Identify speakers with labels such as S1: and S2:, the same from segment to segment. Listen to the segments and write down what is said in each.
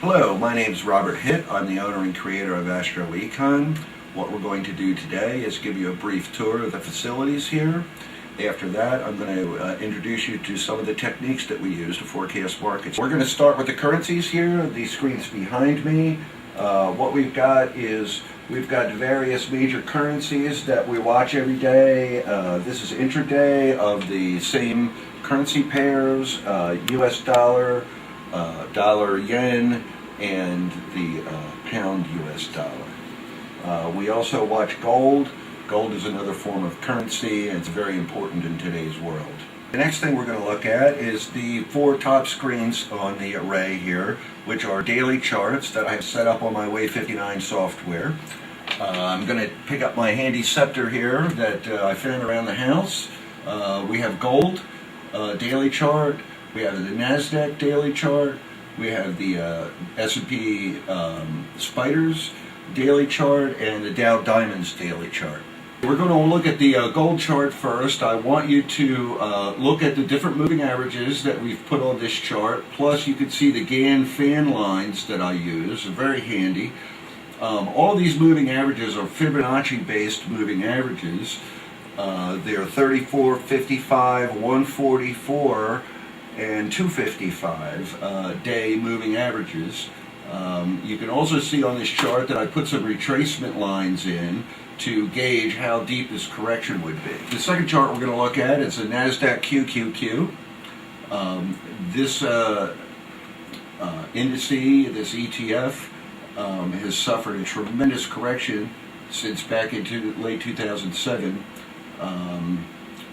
S1: Hello, my name is Robert Hitt. I'm the owner and creator of AstroEcon. What we're going to do today is give you a brief tour of the facilities here. After that, I'm going to introduce you to some of the techniques that we use to forecast markets. We're going to start with the currencies here. These screens behind me. What we've got is we've got various major currencies that we watch every day. This is intraday of the same currency pairs, US dollar, dollar yen, and the pound US dollar. We also watch gold. Gold is another form of currency, and it's very important in today's world. The next thing we're going to look at is the four top screens on the array here, which are daily charts that I have set up on my Wave 59 software. I'm going to pick up my handy scepter here that I found around the house. We have gold daily chart. We have the NASDAQ daily chart. We have the S&P Spiders daily chart and the Dow Diamonds daily chart. We're going to look at the gold chart first. I want you to look at the different moving averages that we've put on this chart. Plus you can see the Gann fan lines that I use. They're very handy. All these moving averages are Fibonacci based moving averages. They're 34, 55, 144, and 255 day moving averages. You can also see on this chart that I put some retracement lines in to gauge how deep this correction would be. The second chart we're going to look at is the NASDAQ QQQ. This indice, this ETF, has suffered a tremendous correction since back into late 2007.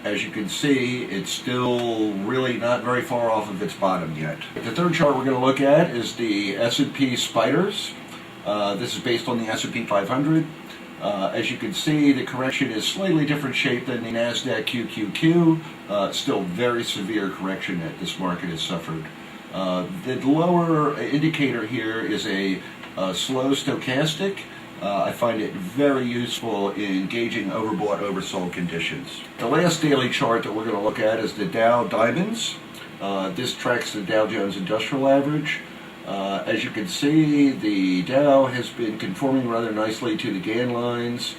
S1: As you can see, it's still really not very far off of its bottom yet. The third chart we're going to look at is the S&P Spiders. This is based on the S&P 500. As you can see, the correction is slightly different shape than the NASDAQ QQQ. Still very severe correction that this market has suffered. The lower indicator here is a slow stochastic. I find it very useful in gauging overbought, oversold conditions. The last daily chart that we're going to look at is the Dow Diamonds. This tracks the Dow Jones Industrial Average. As you can see, the Dow has been conforming rather nicely to the Gann lines.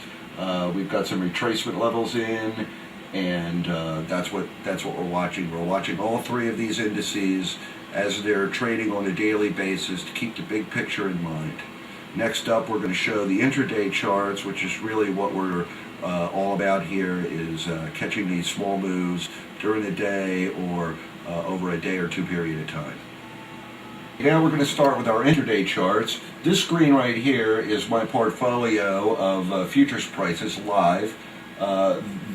S1: We've got some retracement levels in, and that's what we're watching. We're watching all three of these indices as they're trading on a daily basis to keep the big picture in mind. Next up, we're going to show the intraday charts, which is really what we're all about here, is catching these small moves during the day or over a day or two period of time. Now we're going to start with our intraday charts. This screen right here is my portfolio of futures prices live.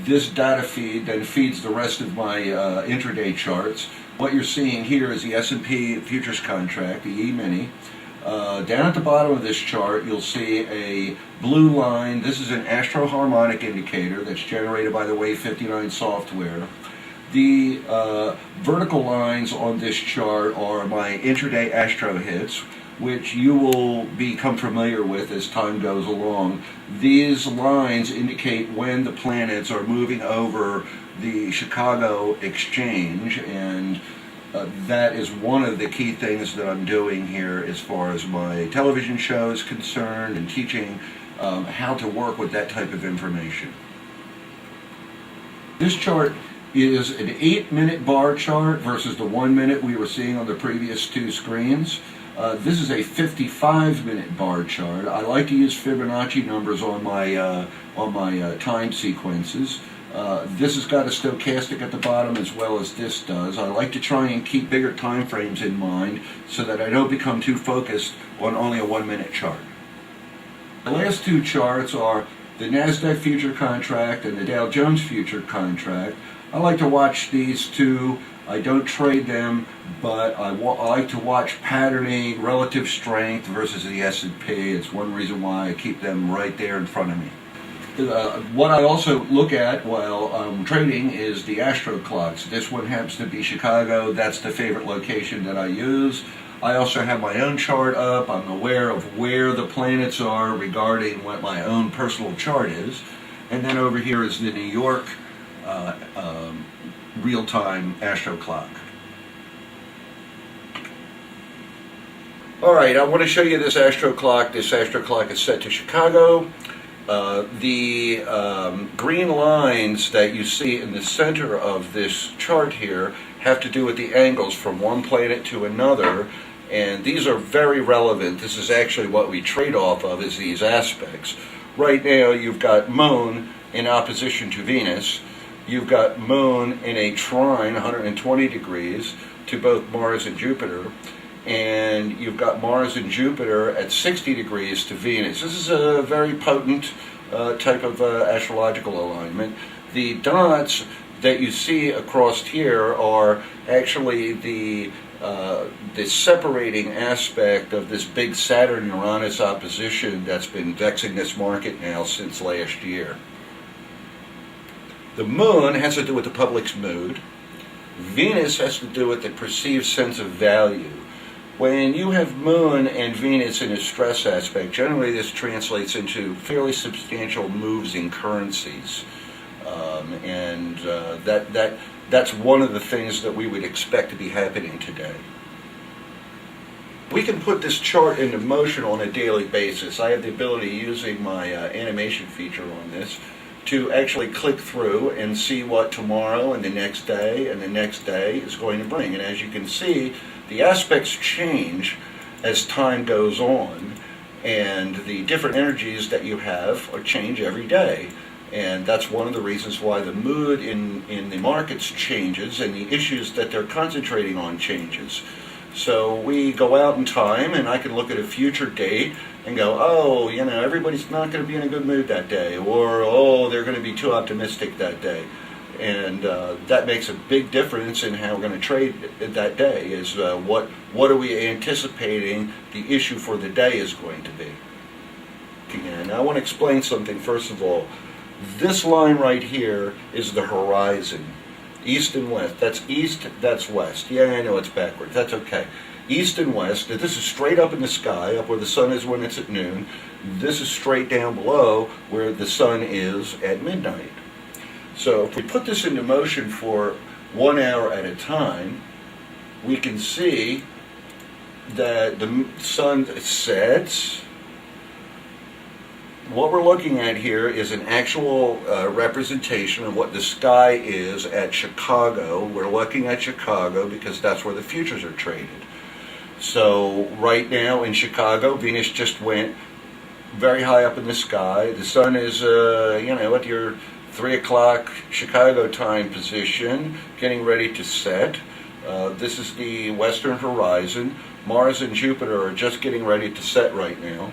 S1: This data feed then feeds the rest of my intraday charts. What you're seeing here is the S&P futures contract, the E-mini. Down at the bottom of this chart, you'll see a blue line. This is an astro-harmonic indicator that's generated by the Wave 59 software. The vertical lines on this chart are my intraday astro hits, which you will become familiar with as time goes along. These lines indicate when the planets are moving over the Chicago exchange, and that is one of the key things that I'm doing here as far as my television show is concerned and teaching how to work with that type of information. This chart is an 8-minute bar chart versus the 1 minute we were seeing on the previous two screens. This is a 55-minute bar chart. I like to use Fibonacci numbers on my time sequences. This has got a stochastic at the bottom as well as this does. I like to try and keep bigger time frames in mind so that I don't become too focused on only a 1 minute chart. The last two charts are the NASDAQ future contract and the Dow Jones future contract. I like to watch these two. I don't trade them, but I like to watch patterning, relative strength versus the S&P. It's one reason why I keep them right there in front of me. What I also look at while trading is the astro clocks. This one happens to be Chicago. That's the favorite location that I use. I also have my own chart up. I'm aware of where the planets are regarding what my own personal chart is. And then over here is the New York real-time astro clock. Alright, I want to show you this astro clock. This astro clock is set to Chicago. The green lines that you see in the center of this chart here have to do with the angles from one planet to another, and these are very relevant. This is actually what we trade off of, is these aspects. Right now you've got Moon in opposition to Venus. You've got Moon in a trine 120 degrees to both Mars and Jupiter, and you've got Mars and Jupiter at 60 degrees to Venus. This is a very potent type of astrological alignment. The dots that you see across here are actually the separating aspect of this big Saturn-Uranus opposition that's been vexing this market now since last year. The Moon has to do with the public's mood. Venus has to do with the perceived sense of value. When you have Moon and Venus in a stress aspect, generally this translates into fairly substantial moves in currencies. That's one of the things that we would expect to be happening today. We can put this chart into motion on a daily basis. I have the ability, using my animation feature on this, to actually click through and see what tomorrow and the next day and the next day is going to bring. And as you can see, the aspects change as time goes on, and the different energies that you have change every day. And that's one of the reasons why the mood in the markets changes, and the issues that they're concentrating on changes. So we go out in time, and I can look at a future date and go, oh, you know, everybody's not going to be in a good mood that day, or, oh, they're going to be too optimistic that day. And that makes a big difference in how we're going to trade that day, is what are we anticipating the issue for the day is going to be. And I want to explain something first of all. This line right here is the horizon. East and west. That's east, that's west. Yeah, I know it's backwards. That's okay. East and west. This is straight up in the sky, up where the sun is when it's at noon. This is straight down below where the sun is at midnight. So if we put this into motion for 1 hour at a time, we can see that the sun sets. What we're looking at here is an actual representation of what the sky is at Chicago. We're looking at Chicago because that's where the futures are traded. So right now in Chicago, Venus just went very high up in the sky. The sun is, at your 3 o'clock Chicago time position, getting ready to set. This is the western horizon. Mars and Jupiter are just getting ready to set right now.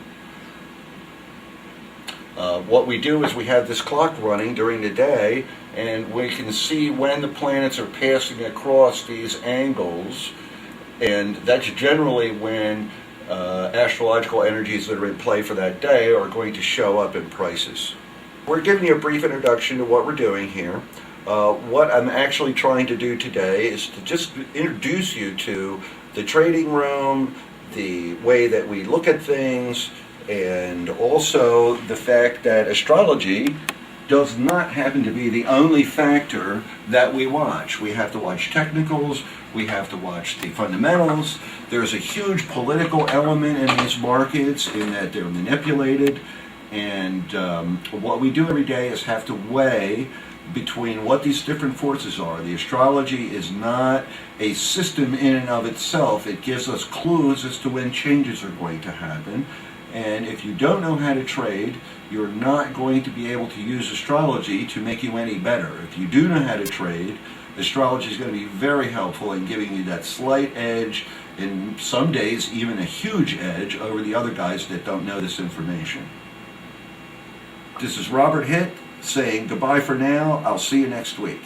S1: What we do is we have this clock running during the day, and we can see when the planets are passing across these angles, and that's generally when astrological energies that are in play for that day are going to show up in prices. We're giving you a brief introduction to what we're doing here. What I'm actually trying to do today is to just introduce you to the trading room, the way that we look at things, and also the fact that astrology does not happen to be the only factor that we watch. We have to watch technicals, we have to watch the fundamentals. There's a huge political element in these markets in that they're manipulated, and what we do every day is have to weigh between what these different forces are. The astrology is not a system in and of itself. It gives us clues as to when changes are going to happen. And if you don't know how to trade, you're not going to be able to use astrology to make you any better. If you do know how to trade, astrology is going to be very helpful in giving you that slight edge, and some days even a huge edge over the other guys that don't know this information. This is Robert Hitt saying goodbye for now. I'll see you next week.